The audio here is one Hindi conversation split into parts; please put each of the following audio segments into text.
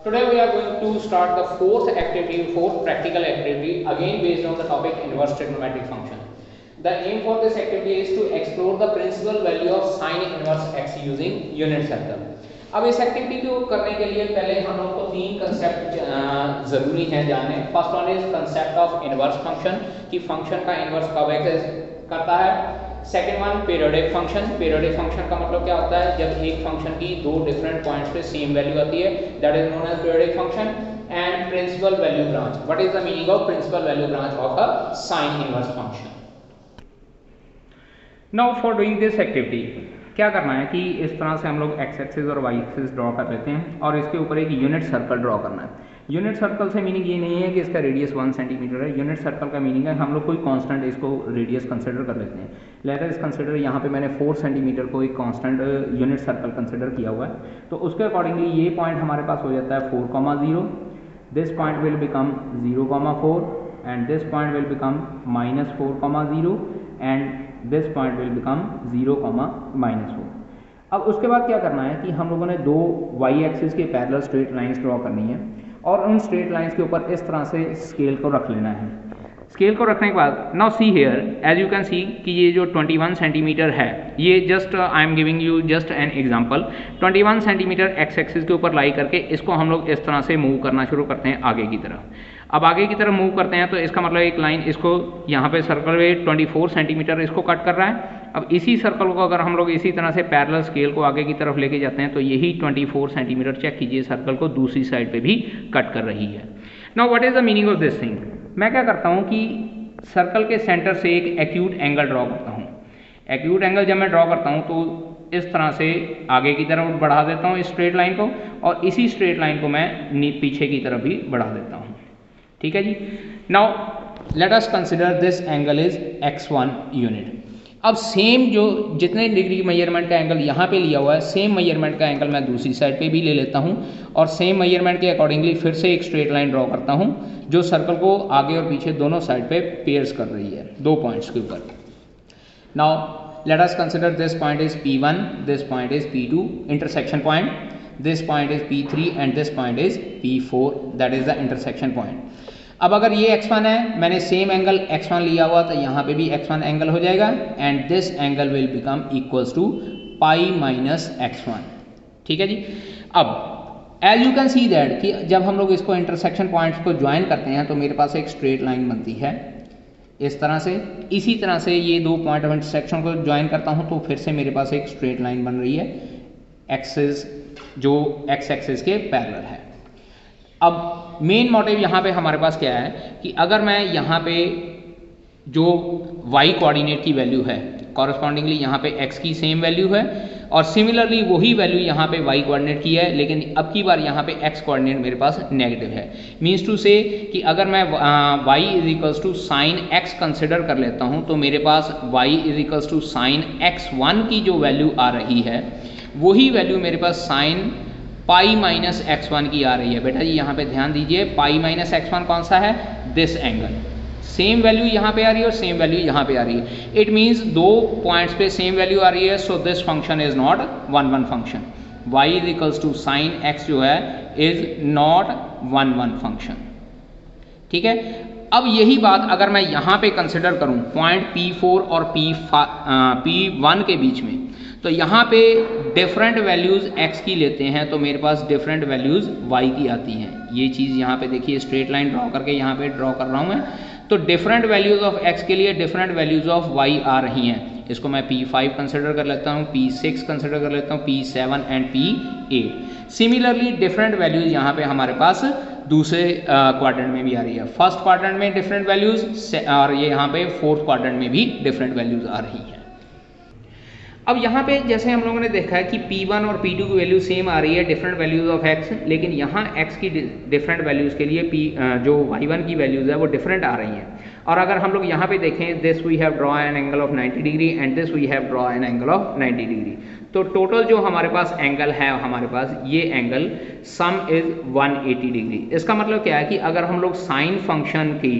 Today we are going to start the fourth practical activity, again based on the topic inverse trigonometric function. The aim for this activity is to explore the principal value of sin inverse x using unit circle. अब इस एक्टिविटी को करने के लिए पहले हम लोग को तीन कंसेप्ट जरूरी हैं जानने. First one is concept of inverse function कि फंक्शन का इनवर्स कब एग्जिस्ट करता है. Second one periodic function. Periodic function का मतलब क्या होता है, जब एक फंक्शन की दो डिफरेंट पॉइंट्स पे सेम वैल्यू आती है, that is known as periodic function. And principal value branch. What is the meaning of principal value branch of a sine inverse function. Now for doing this activity क्या करना है कि इस तरह से हम लोग एक्स एक्सिस और वाई एक्सिस ड्रॉ कर लेते हैं और इसके ऊपर एक यूनिट सर्कल ड्रॉ करना है. यूनिट सर्कल से मीनिंग ये नहीं है कि इसका रेडियस 1 सेंटीमीटर है. यूनिट सर्कल का मीनिंग है हम लोग कोई कांस्टेंट इसको रेडियस कंसिडर कर लेते हैं. लेट अस कंसिडर यहाँ पे मैंने 4 सेंटीमीटर को एक कांस्टेंट यूनिट सर्कल कंसिडर किया हुआ है. तो उसके अकॉर्डिंगली ये पॉइंट हमारे पास हो जाता है 4,0. This point will become 0,4 and this point will become -4,0 and this point will become 0,-4. अब उसके बाद क्या करना है कि हम लोगों ने दो वाई एक्सिस के पैरेलल स्ट्रेट लाइंस ड्रॉ करनी है और उन स्ट्रेट लाइंस के ऊपर इस तरह से स्केल को रख लेना है. स्केल को रखने के बाद now see here as you can see कि ये जो 21 सेंटीमीटर है, ये just I am giving you just an example. 21 centimetre x axis के ऊपर लाई करके इसको हम लोग इस तरह से मूव करना शुरू करते हैं आगे की तरफ. अब आगे की तरफ मूव करते हैं तो इसका मतलब एक लाइन इसको यहाँ पे सर्कल में 24 सेंटीमीटर इसको कट कर रहा है. अब इसी सर्कल को अगर हम लोग इसी तरह से पैरेलल स्केल को आगे की तरफ लेके जाते हैं तो यही 24 सेंटीमीटर चेक कीजिए सर्कल को दूसरी साइड पे भी कट कर रही है. Now what is the meaning of this thing. मैं क्या करता हूँ कि सर्कल के सेंटर से एक एक्यूट एंगल ड्रॉ करता हूँ. एक्यूट एंगल जब मैं ड्रॉ करता हूँ तो इस तरह से आगे की तरफ बढ़ा देता हूँ इस स्ट्रेट लाइन को और इसी स्ट्रेट लाइन को मैं पीछे की तरफ भी बढ़ा देता हूँ. ठीक है जी. Now let us consider this angle is x1 unit. अब सेम जो जितने डिग्री की मेजरमेंट का एंगल यहाँ पे लिया हुआ है, सेम मेजरमेंट का एंगल मैं दूसरी साइड पे भी ले लेता हूँ और सेम मेजरमेंट के अकॉर्डिंगली फिर से एक स्ट्रेट लाइन ड्रॉ करता हूँ जो सर्कल को आगे और पीछे दोनों साइड पे पेयर्स कर रही है दो पॉइंट्स के ऊपर. Now let us consider this point is P1, this point is P2 intersection point, this point is P3 and this point is P4 that is the intersection point. अब अगर ये x1 है, मैंने सेम एंगल x1 लिया हुआ तो यहाँ पे भी x1 एंगल हो जाएगा and this angle will become equals to pi minus x1. ठीक है जी. अब as you can see that कि जब हम लोग इसको इंटरसेक्शन पॉइंट्स को ज्वाइन करते हैं तो मेरे पास एक स्ट्रेट लाइन बनती है इस तरह से. इसी तरह से ये दो पॉइंट ऑफ इंटरसेक्शन को ज्वाइन करता हूँ तो फिर से मेरे पास एक स्ट्रेट लाइन बन रही है एक्सिस जो x एक्सिस के पैरेलल है. अब मेन मोटिव यहाँ पे हमारे पास क्या है कि अगर मैं यहाँ पे जो y कोऑर्डिनेट की वैल्यू है कॉरस्पॉन्डिंगली यहाँ पे x की सेम वैल्यू है और सिमिलरली वही वैल्यू यहाँ पे y कोऑर्डिनेट की है, लेकिन अब की बार यहाँ पे x कोऑर्डिनेट मेरे पास नेगेटिव है. मीन्स टू से कि अगर मैं y is equals to sine x consider कर लेता हूँ तो मेरे पास y is equals to sine x1 की जो वैल्यू आ रही है वही वैल्यू मेरे पास साइन पाई माइनस x1 की आ रही है. बेटा जी यहाँ पे ध्यान दीजिए, पाई माइनस x1 कौन सा है, दिस एंगल. सेम वैल्यू यहाँ पे आ रही है और सेम वैल्यू यहाँ पे आ रही है. इट मीन्स दो पॉइंट्स पे सेम वैल्यू आ रही है, so this function is not 1-1 function. y is equals to sine x जो है इज नॉट 1-1 फंक्शन. ठीक है. अब यही बात अगर मैं यहाँ पे कंसिडर करूँ पॉइंट P4 और P1 के बीच में, तो यहाँ पे डिफरेंट वैल्यूज़ x की लेते हैं तो मेरे पास डिफरेंट वैल्यूज़ y की आती हैं. ये चीज़ यहाँ पे देखिए स्ट्रेट लाइन ड्रॉ करके यहाँ पे ड्रॉ कर रहा हूँ मैं, तो डिफरेंट वैल्यूज़ ऑफ x के लिए डिफरेंट वैल्यूज़ ऑफ y आ रही हैं. इसको मैं P5 कंसिडर कर लेता हूँ, P6 कंसिडर कर लेता हूँ, P7 and P8. Similarly different values यहाँ पे हमारे पास दूसरे क्वाड्रेंट में भी आ रही है. फर्स्ट क्वाड्रेंट में डिफरेंट वैल्यूज़ और ये यहाँ पे फोर्थ क्वाड्रेंट में भी डिफरेंट वैल्यूज़ आ रही हैं. अब यहाँ पे जैसे हम लोगों ने देखा है कि P1 और P2 की वैल्यू सेम आ रही है, डिफरेंट वैल्यूज़ ऑफ x, लेकिन यहाँ x की डिफरेंट वैल्यूज़ के लिए जो y1 की वैल्यूज़ है वो डिफरेंट आ रही हैं. और अगर हम लोग यहाँ पे देखें this we have draw an angle of 90 degree and this we have draw an angle of 90 degree, तो टोटल जो हमारे पास एंगल है हमारे पास ये एंगल सम इज 180 डिग्री. इसका मतलब क्या है कि अगर हम लोग साइन फंक्शन की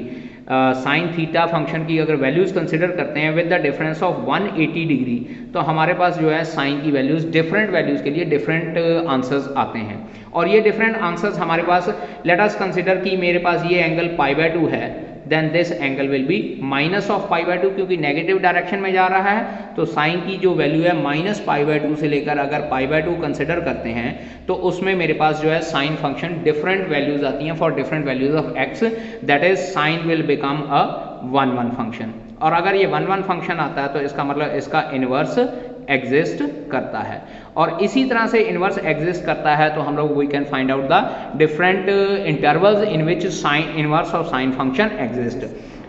साइन थीटा फंक्शन की अगर वैल्यूज़ कंसिडर करते हैं with the difference of 180 degree, तो हमारे पास जो है साइन की वैल्यूज़ डिफरेंट वैल्यूज़ के लिए डिफरेंट आंसर्स आते हैं। और ये डिफरेंट आंसर्स हमारे पास, लेट अस कंसिडर कि मेरे पास ये एंगल π/2 है, then this angle will be minus of π/2, क्योंकि नेगेटिव डायरेक्शन में जा रहा है, तो साइन की जो वैल्यू है -π/2 से लेकर अगर π/2 कंसिडर करते हैं तो उसमें मेरे पास जो है साइन फंक्शन डिफरेंट वैल्यूज आती हैं for different values of x, that is sine will become a 1/1 function. और अगर ये 1/1 फंक्शन आता है तो इसका मतलब इसका इनवर्स एग्जिस्ट करता है, और इसी तरह से इनवर्स एग्जिस्ट करता है तो हम लोग we can find out the different intervals in which sine inverse of sine function exist.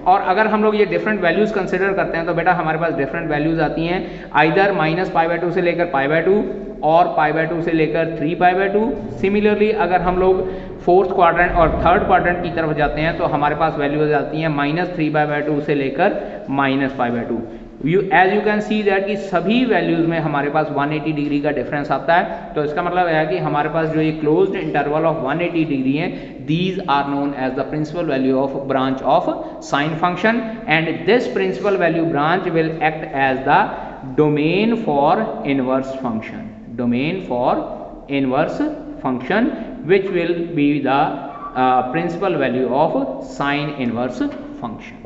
और अगर हम लोग ये डिफरेंट वैल्यूज कंसिडर करते हैं तो बेटा हमारे पास डिफरेंट वैल्यूज आती हैं, आइदर -π/2 से लेकर π/2 और π/2 से लेकर 3π/2। सिमिलरली अगर हम लोग फोर्थ क्वाड्रेंट और थर्ड क्वाड्रेंट की तरफ जाते हैं तो हमारे पास वैल्यूज आती हैं -3π/2 से लेकर -π/2। As you can see that कि सभी वैल्यूज में हमारे पास 180 डिग्री का डिफरेंस आता है, तो इसका मतलब है कि हमारे पास जो ये क्लोज्ड इंटरवल ऑफ 180 डिग्री है, these are known as the principal value of branch of sine function, and this principal value branch will act as the domain for inverse function, domain for inverse function which will be the principal value of sine inverse function.